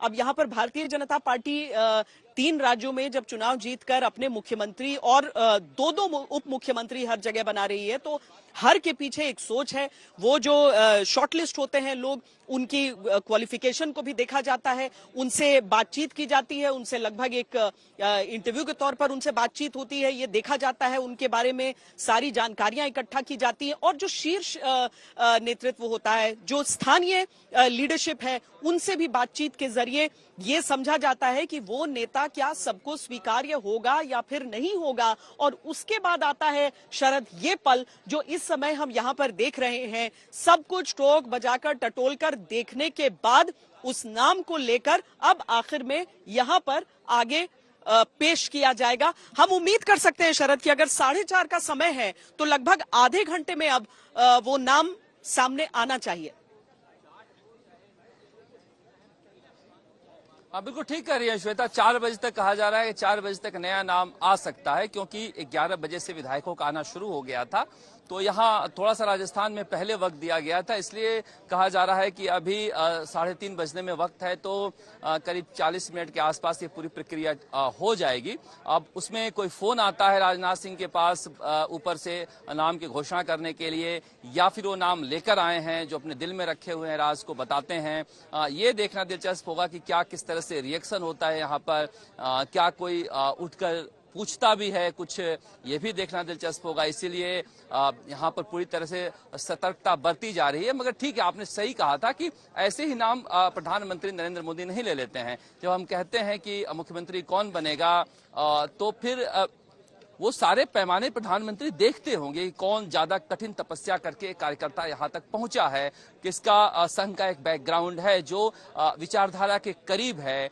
अब यहाँ पर भारतीय जनता पार्टी 3 राज्यों में जब चुनाव जीतकर अपने मुख्यमंत्री और दो उप मुख्यमंत्री हर जगह बना रही है, तो हर के पीछे एक सोच है। वो जो शॉर्टलिस्ट होते हैं लोग, उनकी क्वालिफिकेशन को भी देखा जाता है, उनसे बातचीत की जाती है, उनसे लगभग एक इंटरव्यू के तौर पर उनसे बातचीत होती है, ये देखा जाता है, उनके बारे में सारी जानकारियां इकट्ठा की जाती हैं और जो शीर्ष नेतृत्व होता है, जो स्थानीय लीडरशिप है, उनसे भी बातचीत के जरिए ये समझा जाता है कि वो नेता क्या सबको स्वीकार्य होगा या फिर नहीं होगा। और उसके बाद आता है शरद ये पल जो इस समय हम यहाँ पर देख रहे हैं। सब कुछ टोक बजाकर टटोलकर देखने के बाद उस नाम को लेकर अब आखिर में यहाँ पर आगे पेश किया जाएगा। हम उम्मीद कर सकते हैं शरद कि अगर 4:30 का समय है तो लगभग आधे घंटे में अब वो नाम सामने आना चाहिए। हाँ, बिल्कुल ठीक कह रही है श्वेता। 4 बजे तक कहा जा रहा है कि 4 बजे तक नया नाम आ सकता है, क्योंकि 11 बजे से विधायकों का आना शुरू हो गया था। तो यहाँ थोड़ा सा राजस्थान में पहले वक्त दिया गया था, इसलिए कहा जा रहा है कि अभी 3:30 बजने में वक्त है, तो करीब 40 मिनट के आसपास ये पूरी प्रक्रिया हो जाएगी। अब उसमें कोई फोन आता है राजनाथ सिंह के पास ऊपर से नाम की घोषणा करने के लिए, या फिर वो नाम लेकर आए हैं जो अपने दिल में रखे हुए हैं, राज को बताते हैं। ये देखना दिलचस्प होगा कि क्या किस तरह से रिएक्शन होता है यहाँ पर, क्या कोई उठकर पूछता भी है कुछ, ये भी देखना दिलचस्प होगा। इसीलिए यहाँ पर पूरी तरह से सतर्कता बरती जा रही है। मगर ठीक है, आपने सही कहा था कि ऐसे ही नाम प्रधानमंत्री नरेंद्र मोदी नहीं ले लेते हैं। जब हम कहते हैं कि मुख्यमंत्री कौन बनेगा, तो फिर वो सारे पैमाने प्रधानमंत्री देखते होंगे कि कौन ज्यादा कठिन तपस्या करके कार्यकर्ता यहाँ तक पहुंचा है, किसका संघ का एक बैकग्राउंड है जो विचारधारा के करीब है,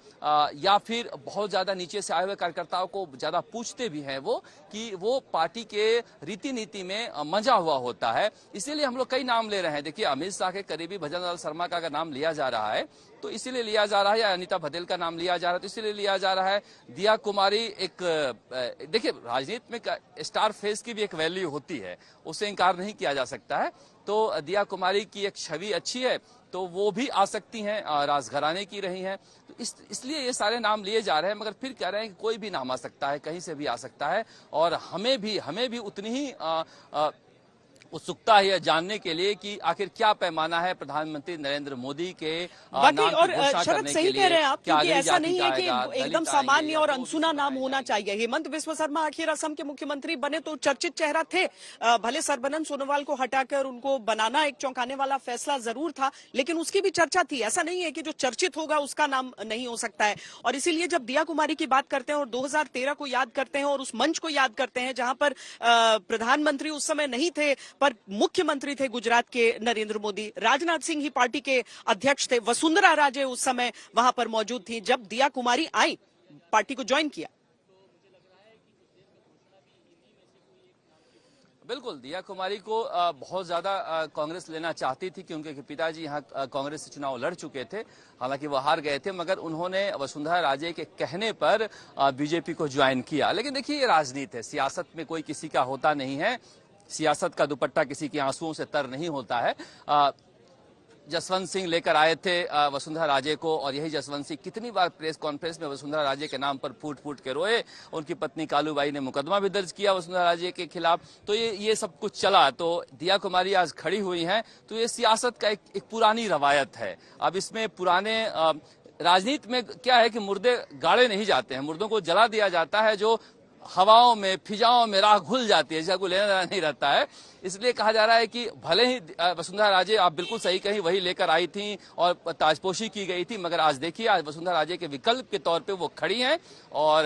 या फिर बहुत ज्यादा नीचे से आए हुए कार्यकर्ताओं को ज्यादा पूछते भी हैं वो कि वो पार्टी के रीति नीति में मजा हुआ होता है। इसीलिए हम लोग कई नाम ले रहे हैं। देखिए, अमित शाह के करीबी भजन लाल शर्मा का अगर नाम लिया जा रहा है तो इसीलिए लिया जा रहा है, या अनीता भदेल का नाम लिया जा रहा है तो इसीलिए लिया जा रहा है। दिया कुमारी एक, देखिए राजनीति में स्टार फेस की भी एक वैल्यू होती है, उसे इनकार नहीं किया जा सकता है। तो दिया कुमारी की एक छवि अच्छी है, तो वो भी आ सकती हैं, राजघराने की रही हैं, तो इसलिए ये सारे नाम लिए जा रहे हैं। मगर फिर कह रहे हैं कि कोई भी नाम आ सकता है, कहीं से भी आ सकता है, और हमें भी उतनी ही उत्सुकता है जानने के लिए कि आखिर क्या पैमाना है प्रधानमंत्री नरेंद्र मोदी के नाम की घोषणा करने के लिए। कह रहे हैं आप, क्योंकि ऐसा नहीं है कि एकदम सामान्य और अनसुना नाम होना चाहिए। हेमंत बिस्व शर्मा आखिर असम के मुख्यमंत्री बने तो चर्चित चेहरा थे। भले सर्बानंद सोनोवाल को हटाकर उनको बनाना एक चौंकाने वाला फैसला जरूर था, लेकिन उसकी भी चर्चा थी। ऐसा नहीं है कि जो चर्चित होगा उसका नाम नहीं हो सकता है। और इसीलिए जब दिया कुमारी की बात करते हैं और 2013 को याद करते हैं और उस मंच को याद करते हैं जहां पर प्रधानमंत्री उस समय नहीं थे पर मुख्यमंत्री थे गुजरात के नरेंद्र मोदी, राजनाथ सिंह ही पार्टी के अध्यक्ष थे, वसुंधरा राजे उस समय वहां पर मौजूद थी। जब दिया कुमारी आई, पार्टी को ज्वाइन किया। बिल्कुल, दिया कुमारी को बहुत ज्यादा कांग्रेस लेना चाहती थी, क्योंकि पिताजी यहाँ कांग्रेस से चुनाव लड़ चुके थे। हालांकि वो हार गए थे, मगर उन्होंने वसुंधरा राजे के कहने पर बीजेपी को ज्वाइन किया। लेकिन देखिए, ये राजनीति है, सियासत में कोई किसी का होता नहीं है, सियासत का दुपट्टा किसी के आंसुओं से तर नहीं होता है। जसवंत सिंह लेकर आए थे वसुंधरा राजे को, और यही जसवंत सिंह कितनी बार प्रेस कॉन्फ्रेंस में वसुंधरा राजे के नाम पर फूट फूट के रोए। उनकी पत्नी कालूबाई ने मुकदमा भी दर्ज किया वसुंधरा राजे के खिलाफ। तो ये सब कुछ चला। तो दिया कुमारी आज खड़ी हुई हैं, तो ये सियासत का एक पुरानी रवायत है। अब इसमें पुराने राजनीति में क्या है कि मुर्दे गाड़े नहीं जाते हैं, मुर्दों को जला दिया जाता है, जो हवाओं में फिजाओं में राख घुल जाती है, जिसका कोई लेना देना नहीं रहता है। इसलिए कहा जा रहा है कि भले ही वसुंधरा राजे, आप बिल्कुल सही कहीं, वही लेकर आई थी और ताजपोशी की गई थी, मगर आज देखिए, आज वसुंधरा राजे के विकल्प के तौर पे वो खड़ी हैं। और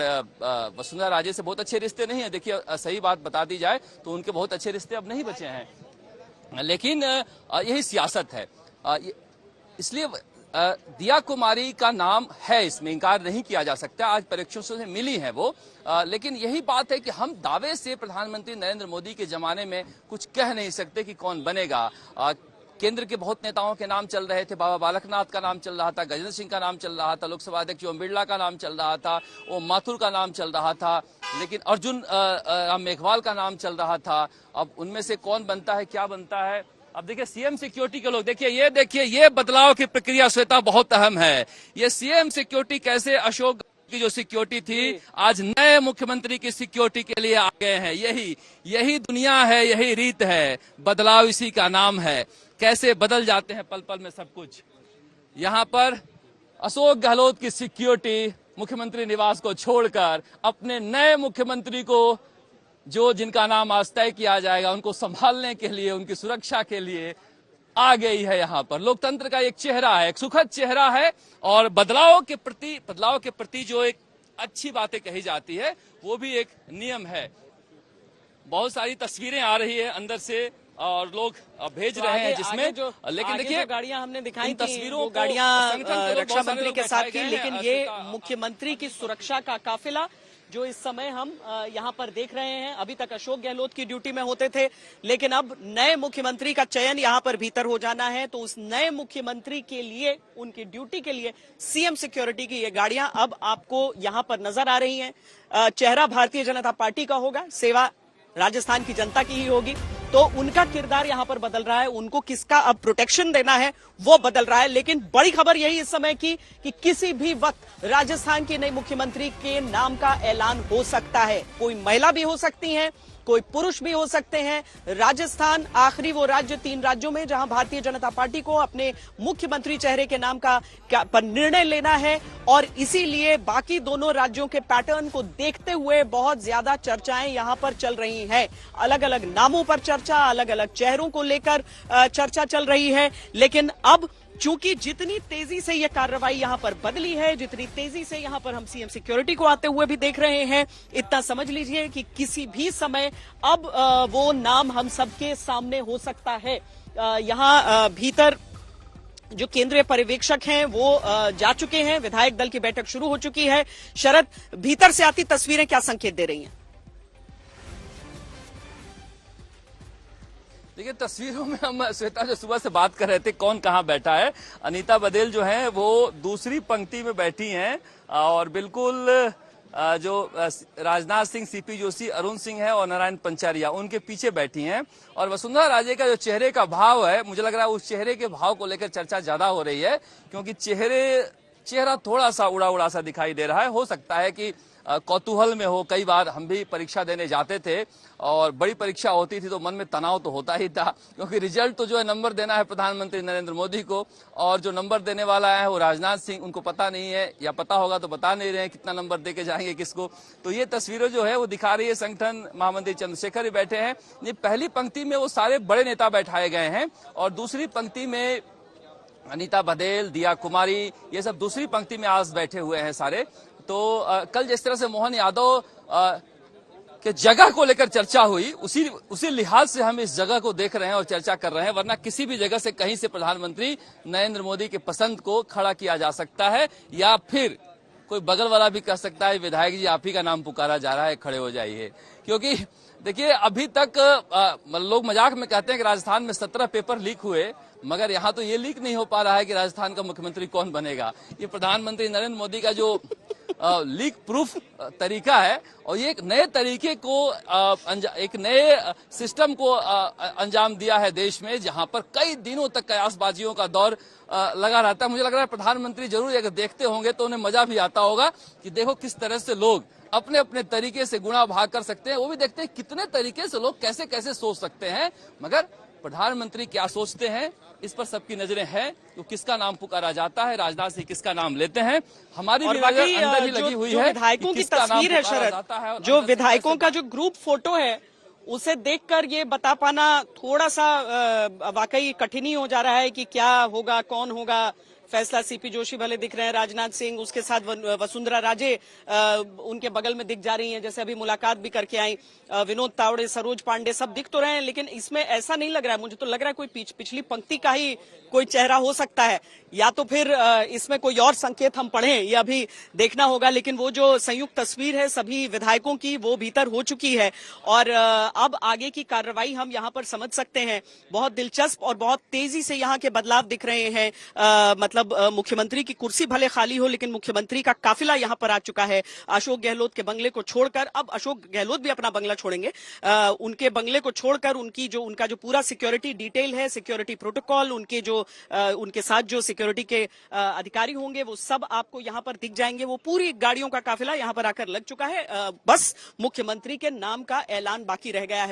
वसुंधरा राजे से बहुत अच्छे रिश्ते नहीं है। देखिए, सही बात बता दी जाए तो उनके बहुत अच्छे रिश्ते अब नहीं बचे हैं, लेकिन यही सियासत है। इसलिए दिया कुमारी का नाम है, इसमें इंकार नहीं किया जा सकता। आज परीक्षों से मिली है वो, लेकिन यही बात है कि हम दावे से प्रधानमंत्री नरेंद्र मोदी के जमाने में कुछ कह नहीं सकते कि कौन बनेगा। केंद्र के बहुत नेताओं के नाम चल रहे थे, बाबा बालकनाथ का नाम चल रहा था, गजेंद्र सिंह का नाम चल रहा था, लोकसभा अध्यक्ष ओम बिरला का नाम चल रहा था, ओम माथुर का नाम चल रहा था, लेकिन अर्जुन राम मेघवाल का नाम चल रहा था। अब उनमें से कौन बनता है, क्या बनता है, अब देखिए सीएम सिक्योरिटी के लोग, देखिए ये बदलाव की प्रक्रिया श्वेता बहुत अहम है। ये सीएम सिक्योरिटी कैसे अशोक की जो सिक्योरिटी थी आज नए मुख्यमंत्री की सिक्योरिटी के लिए आ गए हैं। यही दुनिया है, यही रीत है, बदलाव इसी का नाम है। कैसे बदल जाते हैं पल पल में सब कुछ। यहाँ पर अशोक गहलोत की सिक्योरिटी मुख्यमंत्री निवास को छोड़कर अपने नए मुख्यमंत्री को, जो जिनका नाम आज तय किया जाएगा, उनको संभालने के लिए, उनकी सुरक्षा के लिए आ गई है। यहाँ पर लोकतंत्र का एक चेहरा है, एक सुखद चेहरा है। और बदलाव के प्रति जो एक अच्छी बातें कही जाती है वो भी एक नियम है। बहुत सारी तस्वीरें आ रही है अंदर से और लोग भेज रहे हैं जिसमें, लेकिन देखिए गाड़ियां हमने दिखाई तस्वीरों गाड़ियां रक्षा मंत्री के साथ की, लेकिन ये मुख्यमंत्री की सुरक्षा का काफिला जो इस समय हम यहाँ पर देख रहे हैं। अभी तक अशोक गहलोत की ड्यूटी में होते थे, लेकिन अब नए मुख्यमंत्री का चयन यहाँ पर भीतर हो जाना है, तो उस नए मुख्यमंत्री के लिए, उनकी ड्यूटी के लिए सीएम सिक्योरिटी की ये गाड़ियां अब आपको यहाँ पर नजर आ रही हैं। चेहरा भारतीय जनता पार्टी का होगा, सेवा राजस्थान की जनता की ही होगी, तो उनका किरदार यहाँ पर बदल रहा है। उनको किसका अब प्रोटेक्शन देना है वो बदल रहा है। लेकिन बड़ी खबर यही इस समय की कि किसी भी वक्त राजस्थान के नए मुख्यमंत्री के नाम का ऐलान हो सकता है। कोई महिला भी हो सकती है, कोई पुरुष भी हो सकते हैं। राजस्थान आखिरी वो राज्य, 3 राज्यों में जहां भारतीय जनता पार्टी को अपने मुख्यमंत्री चेहरे के नाम का पर निर्णय लेना है, और इसीलिए बाकी दोनों राज्यों के पैटर्न को देखते हुए बहुत ज्यादा चर्चाएं यहां पर चल रही हैं। अलग अलग नामों पर चर्चा, अलग अलग चेहरों को लेकर चर्चा चल रही है। लेकिन अब चूंकि जितनी तेजी से यह कार्रवाई यहां पर बदली है, जितनी तेजी से यहां पर हम सीएम सिक्योरिटी को आते हुए भी देख रहे हैं, इतना समझ लीजिए कि किसी भी समय अब वो नाम हम सबके सामने हो सकता है। यहां भीतर जो केंद्रीय पर्यवेक्षक हैं वो जा चुके हैं, विधायक दल की बैठक शुरू हो चुकी है। शरद, भीतर से आती तस्वीरें क्या संकेत दे रही हैं? देखिए तस्वीरों में हम श्वेता जो सुबह से बात कर रहे थे कौन कहाँ बैठा है, अनीता बघेल जो है वो दूसरी पंक्ति में बैठी हैं और बिल्कुल जो राजनाथ सिंह, सीपी जोशी, अरुण सिंह है और नारायण पंचारिया उनके पीछे बैठी हैं। और वसुंधरा राजे का जो चेहरे का भाव है, मुझे लग रहा है उस चेहरे के भाव को लेकर चर्चा ज्यादा हो रही है, क्योंकि चेहरा थोड़ा सा उड़ा उड़ा सा दिखाई दे रहा है। हो सकता है कि कौतूहल में हो, कई बार हम भी परीक्षा देने जाते थे और बड़ी परीक्षा होती थी तो मन में तनाव तो होता ही था, क्योंकि रिजल्ट तो जो है नंबर देना है प्रधानमंत्री नरेंद्र मोदी को, और जो नंबर देने वाला है वो राजनाथ सिंह, उनको पता नहीं है या पता होगा तो बता नहीं रहे हैं कितना नंबर दे के जाएंगे किसको। तो ये तस्वीरें जो है वो दिखा रही है संगठन महामंत्री चंद्रशेखर भी बैठे हैं। ये पहली पंक्ति में वो सारे बड़े नेता बैठाए गए हैं और दूसरी पंक्ति में अनीता बघेल, दिया कुमारी, ये सब दूसरी पंक्ति में आज बैठे हुए हैं सारे। तो कल जिस तरह से मोहन यादव के जगह को लेकर चर्चा हुई, उसी लिहाज से हम इस जगह को देख रहे हैं और चर्चा कर रहे हैं, वरना किसी भी जगह से कहीं से प्रधानमंत्री नरेंद्र मोदी के पसंद को खड़ा किया जा सकता है, या फिर कोई बगल वाला भी कह सकता है विधायक जी आप ही का नाम पुकारा जा रहा है, खड़े हो जाइए। क्योंकि देखिए अभी तक लोग मजाक में कहते हैं कि राजस्थान में 17 पेपर लीक हुए, मगर यहाँ तो ये लीक नहीं हो पा रहा है कि राजस्थान का मुख्यमंत्री कौन बनेगा। ये प्रधानमंत्री नरेंद्र मोदी का जो लीक प्रूफ तरीका है, और ये एक नए तरीके को एक नए सिस्टम को अंजाम दिया है देश में, जहां पर कई दिनों तक कयासबाजियों का दौर लगा रहता है। मुझे लग रहा है प्रधानमंत्री जरूर अगर देखते होंगे तो उन्हें मजा भी आता होगा कि देखो किस तरह से लोग अपने अपने तरीके से गुणा भाग कर सकते हैं। वो भी देखते हैं कितने तरीके से लोग कैसे कैसे सोच सकते हैं, मगर प्रधानमंत्री क्या सोचते हैं इस पर सबकी नजरें हैं। तो किसका नाम पुकारा जाता है, राजनाथ सिंह किसका नाम लेते हैं, हमारी भी नजर अंदर ही लगी हुई है। विधायकों की तस्वीर है शरद, जो विधायकों का जो ग्रुप फोटो है उसे देखकर ये बता पाना थोड़ा सा वाकई कठिन ही हो जा रहा है कि क्या होगा, कौन होगा फैसला। सीपी जोशी भले दिख रहे हैं, राजनाथ सिंह, उसके साथ वसुंधरा राजे उनके बगल में दिख जा रही हैं, जैसे अभी मुलाकात भी करके आई। विनोद तावड़े, सरोज पांडे सब दिख तो रहे हैं, लेकिन इसमें ऐसा नहीं लग रहा है, मुझे तो लग रहा है कोई पिछली पंक्ति का ही कोई चेहरा हो सकता है, या तो फिर इसमें कोई और संकेत हम पढ़ें, ये अभी देखना होगा। लेकिन वो जो संयुक्त तस्वीर है सभी विधायकों की वो भीतर हो चुकी है और अब आगे की कार्रवाई हम यहाँ पर समझ सकते हैं। बहुत दिलचस्प और बहुत तेजी से यहाँ के बदलाव दिख रहे हैं। मतलब मतलब मुख्यमंत्री की कुर्सी भले खाली हो, लेकिन मुख्यमंत्री का काफिला यहां पर आ चुका है अशोक गहलोत के बंगले को छोड़कर। अब अशोक गहलोत भी अपना बंगला छोड़ेंगे। उनके बंगले को छोड़कर उनका जो पूरा सिक्योरिटी डिटेल है, सिक्योरिटी प्रोटोकॉल, उनके साथ जो सिक्योरिटी के अधिकारी होंगे, वो सब आपको यहां पर दिख जाएंगे। वो पूरी गाड़ियों का काफिला यहां पर आकर लग चुका है। बस मुख्यमंत्री के नाम का ऐलान बाकी रह गया है।